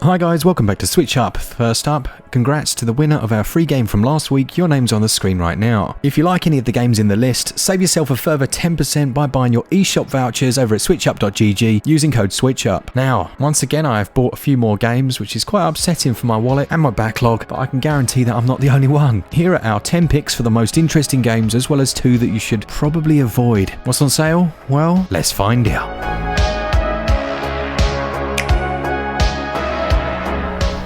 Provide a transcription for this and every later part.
Hi guys, welcome back to SwitchUp. First up, congrats to the winner of our free game from last week. Your name's on the screen right now. If you like any of the games in the list, save yourself a further 10% by buying your eShop vouchers over at switchup.gg using code SwitchUp. Now, once again I have bought a few more games, which is quite upsetting for my wallet and my backlog, but I can guarantee that I'm not the only one. Here are our 10 picks for the most interesting games, as well as 2 that you should probably avoid. What's on sale? Well, let's find out.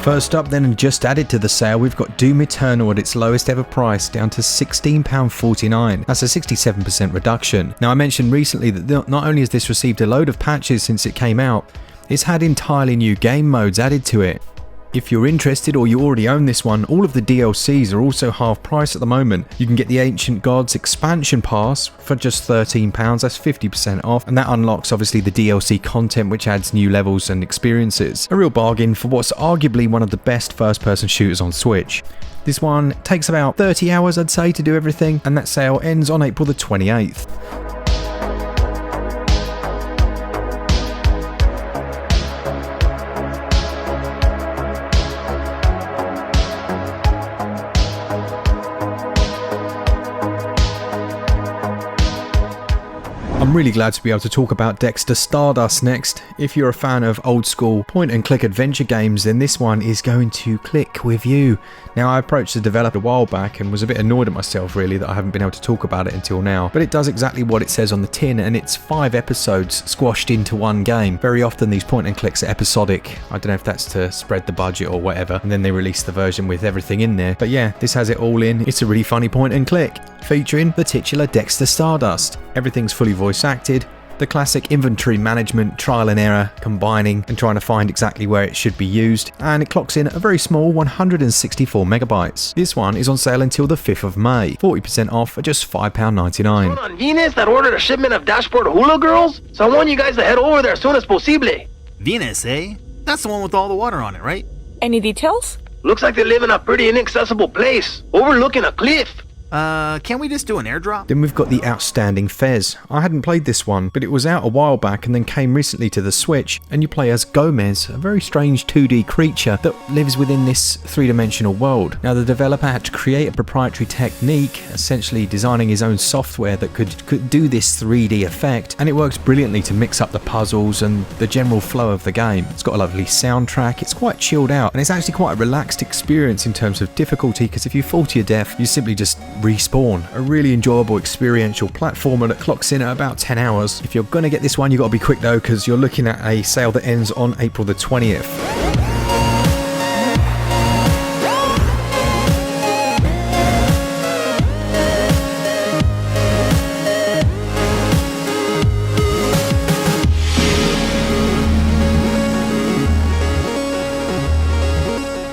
First up then, and just added to the sale, we've got Doom Eternal at its lowest ever price, down to £16.49. That's a 67% reduction. Now, I mentioned recently that not only has this received a load of patches since it came out, it's had entirely new game modes added to it. If you're interested or you already own this one, all of the DLCs are also half price at the moment. You can get the Ancient Gods expansion pass for just £13, that's 50% off, and that unlocks obviously the DLC content, which adds new levels and experiences. A real bargain for what's arguably one of the best first-person shooters on Switch. This one takes about 30 hours, I'd say, to do everything, and that sale ends on April the 28th. I'm really glad to be able to talk about Dexter Stardust next. If you're a fan of old school point and click adventure games, then this one is going to click with you. Now, I approached the developer a while back and was a bit annoyed at myself really that I haven't been able to talk about it until now, but it does exactly what it says on the tin, and it's 5 episodes squashed into one game. Very often these point and clicks are episodic. I don't know if that's to spread the budget or whatever, and then they release the version with everything in there, but yeah, this has it all in. It's a really funny point and click, featuring the titular Dexter Stardust. Everything's fully voice acted, the classic inventory management, trial and error, combining and trying to find exactly where it should be used, and it clocks in a very small 164 megabytes. This one is on sale until the 5th of May, 40% off at just £5.99. On Venus that ordered a shipment of dashboard hula girls, so I want you guys to head over there as soon as possible. Venus, eh? That's the one with all the water on it, right? Any details? Looks like they live in a pretty inaccessible place, overlooking a cliff. Can we just do an airdrop? Then we've got the outstanding Fez. I hadn't played this one, but it was out a while back and then came recently to the Switch, and you play as Gomez, a very strange 2D creature that lives within this three-dimensional world. Now, the developer had to create a proprietary technique, essentially designing his own software that could do this 3D effect, and it works brilliantly to mix up the puzzles and the general flow of the game. It's got a lovely soundtrack, it's quite chilled out, and it's actually quite a relaxed experience in terms of difficulty, because if you fall to your death, you simply just respawn. A really enjoyable experiential platformer that clocks in at about 10 hours. If you're going to get this one, you got to be quick though, because you're looking at a sale that ends on April the 20th.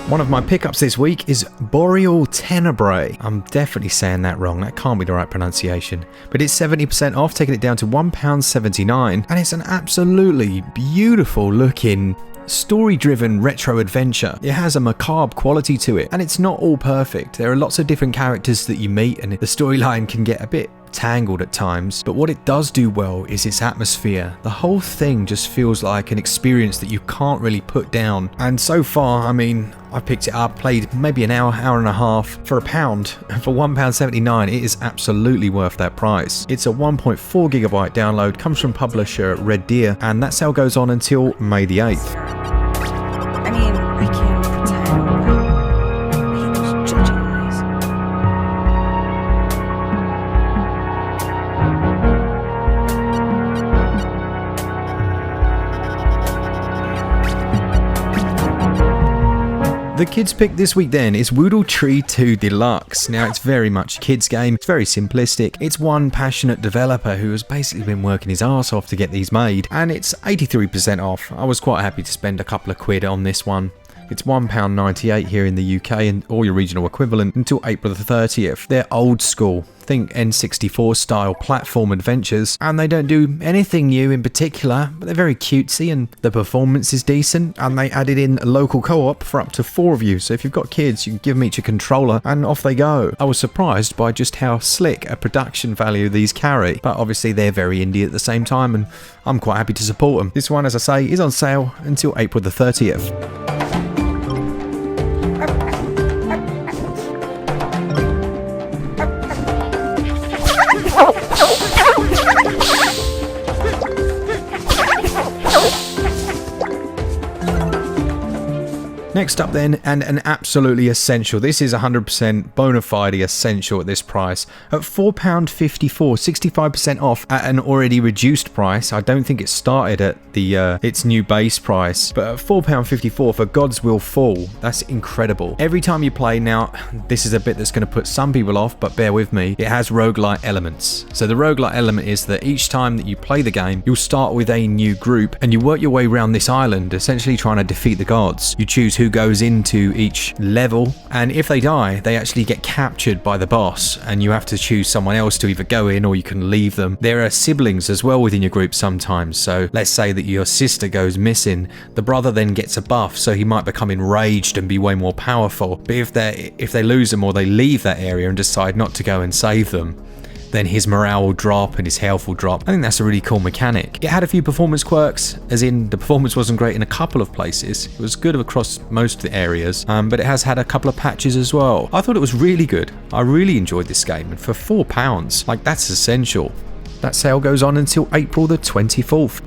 One of my pickups this week is Boreal Tenebrae. I'm definitely saying that wrong, that can't be the right pronunciation. But it's 70% off, taking it down to £1.79, and it's an absolutely beautiful looking story-driven retro adventure. It has a macabre quality to it, and it's not all perfect. There are lots of different characters that you meet, and the storyline can get a bit tangled at times, but what it does do well is its atmosphere. The whole thing just feels like an experience that you can't really put down, and so far, I mean, I picked it up, played maybe an hour and a half for £1, and for £1.79 it is absolutely worth that price. It's a 1.4 gigabyte download, comes from publisher Red Deer, and that sale goes on until May the 8th. I mean, I can't pretend, but I hate those judging eyes. The kids pick this week then is Woodle Tree 2 Deluxe. Now, it's very much a kids game, it's very simplistic. It's one passionate developer who has basically been working his arse off to get these made, and it's 83% off. I was quite happy to spend a couple of quid on this one. It's £1.98 here in the UK and or your regional equivalent until April the 30th. They're old school, think N64 style platform adventures, and they don't do anything new in particular, but they're very cutesy and the performance is decent, and they added in local co-op for up to 4 of you, so if you've got kids you can give them each a controller and off they go. I was surprised by just how slick a production value these carry, but obviously they're very indie at the same time and I'm quite happy to support them. This one, as I say, is on sale until April the 30th. Next up then, and an absolutely essential. This is 100% bona fide essential at this price. At £4.54, 65% off at an already reduced price. I don't think it started at its new base price, but at £4.54 for God's Will Fall, that's incredible. Every time you play, now this is a bit that's going to put some people off, but bear with me, it has roguelite elements. So the roguelite element is that each time that you play the game, you'll start with a new group and you work your way around this island, essentially trying to defeat the gods. You choose who goes into each level, and if they die, they actually get captured by the boss, and you have to choose someone else to either go in or you can leave them. There are siblings as well within your group sometimes, so let's say that your sister goes missing, the brother then gets a buff, so he might become enraged and be way more powerful. But if they lose them or they leave that area and decide not to go and save them, then his morale will drop and his health will drop. I think that's a really cool mechanic. It had a few performance quirks, as in the performance wasn't great in a couple of places. It was good across most of the areas, but it has had a couple of patches as well. I thought it was really good. I really enjoyed this game, and for £4, like, that's essential. That sale goes on until April the 24th.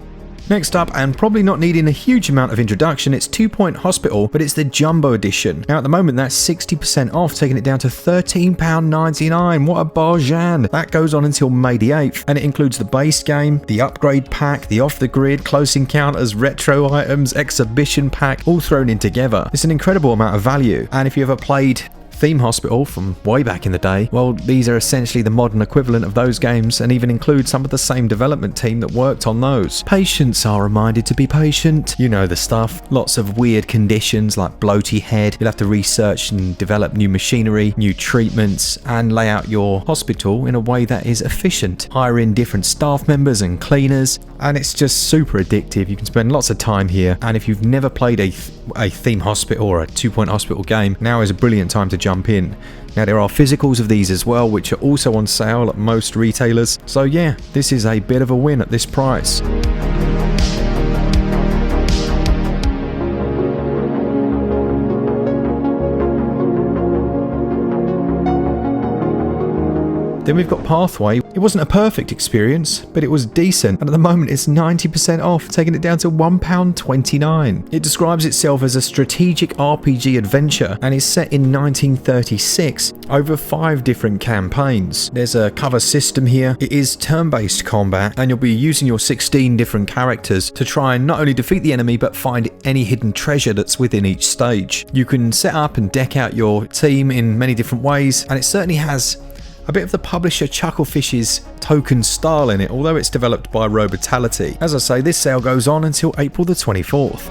Next up, and probably not needing a huge amount of introduction, it's 2 Point Hospital, but it's the Jumbo Edition. Now at the moment that's 60% off, taking it down to £13.99. What a bargain! That goes on until May the 8th, and it includes the base game, the upgrade pack, the off the grid, close encounters, retro items, exhibition pack, all thrown in together. It's an incredible amount of value, and if you ever played Theme Hospital from way back in the day, well, these are essentially the modern equivalent of those games, and even include some of the same development team that worked on those. Patients are reminded to be patient. You know the stuff. Lots of weird conditions like bloaty head. You'll have to research and develop new machinery, new treatments, and lay out your hospital in a way that is efficient. Hire in different staff members and cleaners, and it's just super addictive. You can spend lots of time here, and if you've never played a Theme Hospital or a 2 Point Hospital game, now is a brilliant time to jump in. Now there are physicals of these as well, which are also on sale at most retailers. So yeah, this is a bit of a win at this price. Then we've got Pathway. It wasn't a perfect experience, but it was decent, and at the moment it's 90% off, taking it down to £1.29. It describes itself as a strategic RPG adventure and is set in 1936 over 5 different campaigns. There's a cover system here. It is turn-based combat, and you'll be using your 16 different characters to try and not only defeat the enemy but find any hidden treasure that's within each stage. You can set up and deck out your team in many different ways, and it certainly has a bit of the publisher Chucklefish's token style in it, although it's developed by Robotality. As I say, this sale goes on until April the 24th.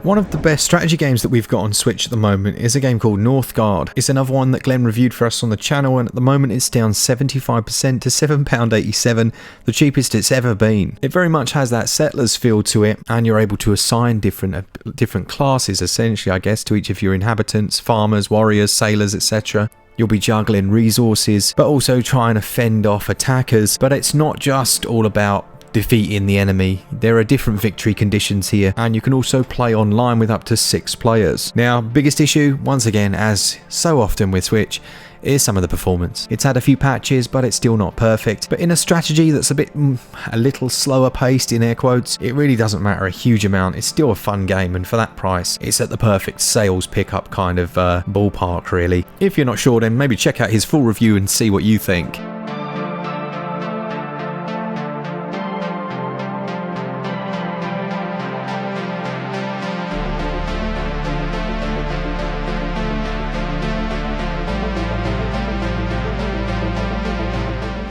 One of the best strategy games that we've got on Switch at the moment is a game called Northgard. It's another one that Glen reviewed for us on the channel, and at the moment it's down 75% to £7.87, the cheapest it's ever been. It very much has that Settlers feel to it, and you're able to assign different classes, essentially, I guess, to each of your inhabitants: farmers, warriors, sailors, etc. You'll be juggling resources, but also trying to fend off attackers. But it's not just all about defeating the enemy. There are different victory conditions here, and you can also play online with up to 6 players. Now, biggest issue, once again, as so often with Switch, is some of the performance. It's had a few patches, but it's still not perfect. But in a strategy that's a little slower paced, in air quotes, it really doesn't matter a huge amount. It's still a fun game, and for that price, it's at the perfect sales pickup kind of ballpark, really. If you're not sure, then maybe check out his full review and see what you think.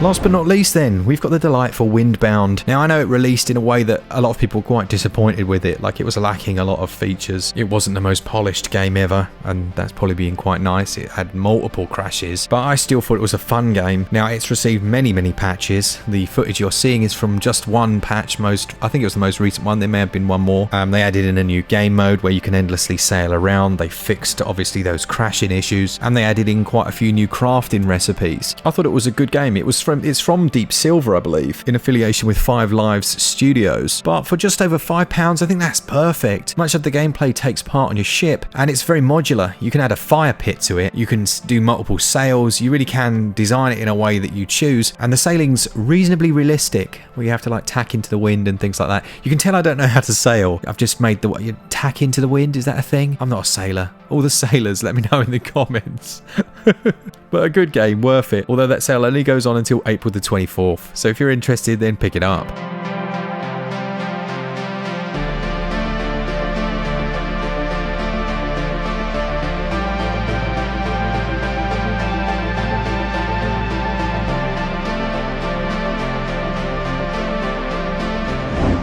Last but not least then, we've got the delightful Windbound. Now I know it released in a way that a lot of people were quite disappointed with it, like it was lacking a lot of features. It wasn't the most polished game ever, and that's probably being quite nice. It had multiple crashes, but I still thought it was a fun game. Now it's received many patches. The footage you're seeing is from just one patch, I think it was the most recent one. There may have been one more. They added in a new game mode where you can endlessly sail around. They fixed obviously those crashing issues, and they added in quite a few new crafting recipes. I thought it was a good game. It was it's from Deep Silver, I believe, in affiliation with 5 Lives Studios. But for just over £5, I think that's perfect. Much of the gameplay takes part on your ship, and it's very modular. You can add a fire pit to it, you can do multiple sails, you really can design it in a way that you choose, and the sailing's reasonably realistic, where you have to like tack into the wind and things like that. You can tell I don't know how to sail. I've just made the you tack into the wind, is that a thing? I'm not a sailor. All the sailors, let me know in the comments. But a good game, worth it. Although that sale only goes on until April the 24th. So if you're interested, then pick it up.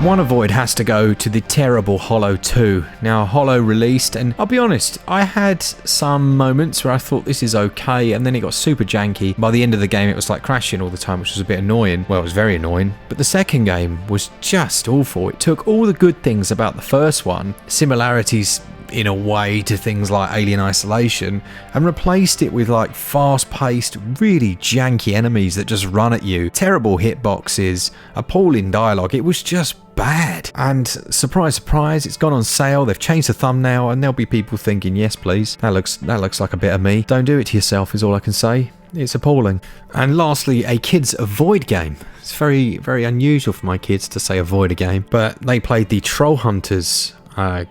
One avoid has to go to the terrible Hollow 2. Now, Hollow released, and I'll be honest, I had some moments where I thought this is okay, and then it got super janky. By the end of the game, it was like crashing all the time, which was a bit annoying. Well, it was very annoying. But the second game was just awful. It took all the good things about the first one, similarities in a way to things like Alien Isolation, and replaced it with like fast-paced, really janky enemies that just run at you, terrible hitboxes, appalling dialogue. It was just bad. And surprise, surprise, it's gone on sale. They've changed the thumbnail, and there'll be people thinking, yes please, that looks like a bit of me. Don't do it to yourself is all I can say. It's appalling. And lastly, a kids avoid game. It's very, very unusual for my kids to say avoid a game, but they played the Troll Hunters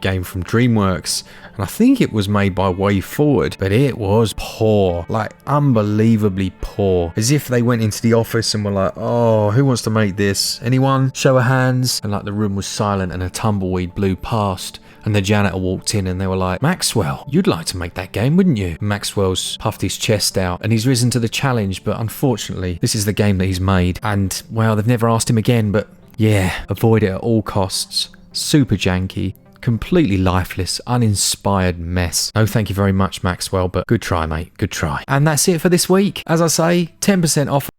game from DreamWorks, and I think it was made by Way Forward, but it was poor, like unbelievably poor. As if they went into the office and were like, oh, who wants to make this? Anyone? Show of hands. And like the room was silent and a tumbleweed blew past, and the janitor walked in and they were like, Maxwell, you'd like to make that game, wouldn't you? Maxwell's puffed his chest out and he's risen to the challenge, but unfortunately this is the game that he's made. And well, they've never asked him again, but yeah, avoid it at all costs. Super janky, completely lifeless, uninspired mess. No thank you very much, Maxwell, but good try, mate, good try. And that's it for this week. As I say, 10% off